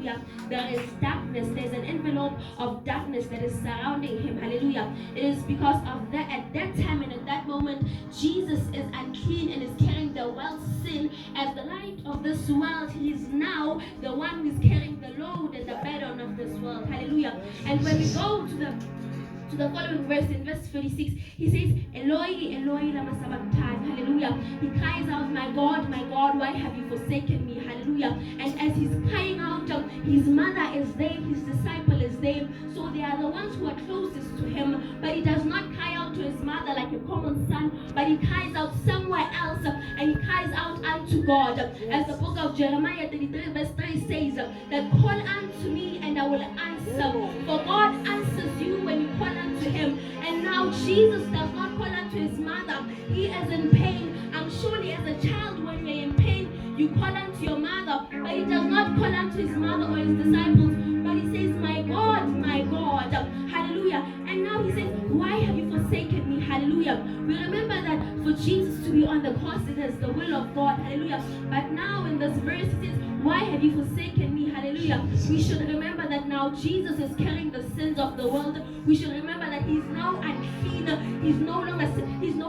hallelujah, there is darkness, there's an envelope of darkness that is surrounding him, hallelujah. It is because of that, at that time and at that moment, Jesus is unclean and is carrying the world's sin as the light of this world. He is now the one who is carrying the load and the burden of this world, hallelujah. And when we go to the following verse, in verse 36, he says, Eloi, Eloi, lama sabachthani, hallelujah. He cries out, my God, why have you forsaken me, hallelujah. And as he's crying out, his mother is there, his disciple is there, so they are the ones who are closest to him, but he does not cry out to his mother like a common son, but he cries out somewhere else, and he cries out unto God, as the book of Jeremiah 33 verse 3 says, that call unto me and I will answer, for God answers you when you call unto him. And now Jesus does not call unto his mother. He is in pain. Surely as a child, when you're in pain, you call unto your mother, but he does not call unto his mother or his disciples, but he says, my God, hallelujah. And now he says, why have you forsaken me, hallelujah. We remember that for Jesus to be on the cross, it is the will of God, hallelujah. But now in this verse it says, why have you forsaken me, hallelujah. We should remember that now Jesus is carrying the sins of the world. We should remember that he's now unclean, he's no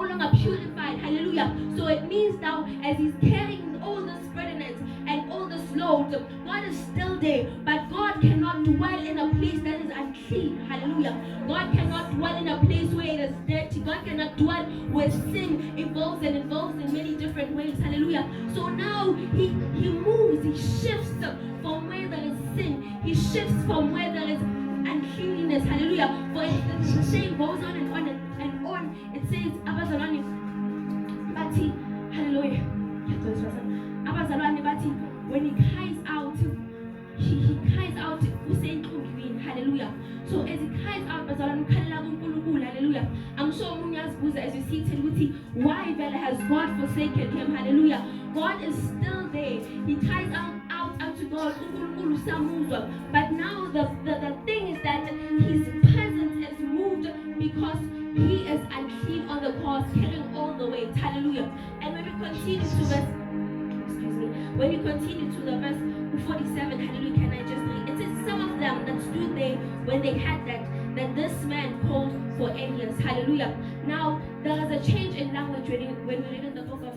longer purified, hallelujah. So it means now, as he's carrying all this burdens and all this load, God is still there, but God cannot dwell in a place that is unclean, hallelujah. God cannot dwell in a place where it is dirty. God cannot dwell where sin involves in many different ways, hallelujah. So now he moves, he shifts from where there is sin, he shifts from where there is uncleanness, hallelujah. For instance, the saying goes on and on and on. It says, Abazalwane Bati, hallelujah. Abazalwane Bati, when he cries out, he cries out, hallelujah. So as he cries out, hallelujah. I'm sure Munya's Buza, as you see Teluti, why has God forsaken him, hallelujah. God is still there. He cries out unto God, but now the thing is that his presence is moved because he is unclean on the cross, carrying all the weight, hallelujah. And when we continue to the verse 47, hallelujah, can I just read? It says, some of them that stood there when they had that this man called for Elias, hallelujah. Now there is a change in language when we read in the book of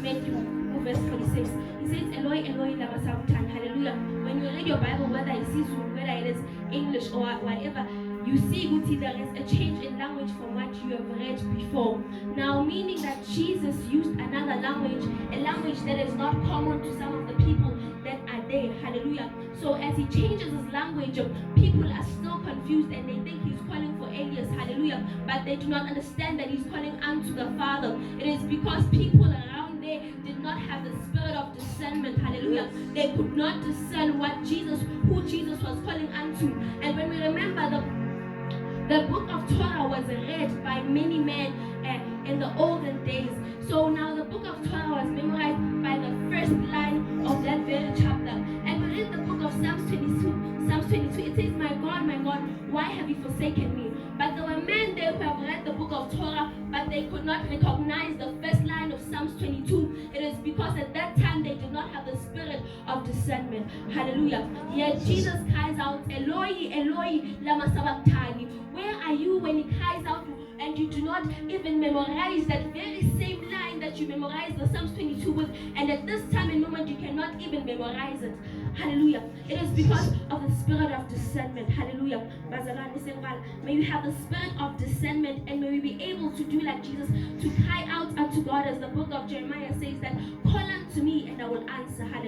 Matthew, verse 46. He says, Eloi, Eloi, lama sabachthani, hallelujah. When you read your Bible, whether it is whether it is English or whatever, you see, Guti, there is a change in language from what you have read before. Now, meaning that Jesus used another language, a language that is not common to some of the people that are there, hallelujah. So as he changes his language, people are still confused and they think he's calling for Elias, hallelujah, but they do not understand that he's calling unto the Father. It is because people around there did not have the spirit of discernment, hallelujah. They could not discern who Jesus was calling unto. And when we remember the book of Torah was read by many men in the olden days. So now the book of Torah was memorized by the first line of that very chapter. And we read the book of Psalms 22, it says, my God, why have you forsaken me? But there were men there who have read the book of Torah, but they could not recognize the first line of Psalms 22. It is because at that time they did not have the spirit of discernment. Hallelujah. Yet Jesus cries out, Eloi, Eloi, lama sabachthani. Where are you when he cries out and you do not even memorize that very same line that you memorized the Psalms 22 with, and at this time and moment you cannot even memorize it. Hallelujah. It is because of the spirit of discernment. Hallelujah. May we have the spirit of discernment, and may we be able to do like Jesus, to cry out unto God, as the book of Jeremiah says that, call unto me and I will answer. Hallelujah.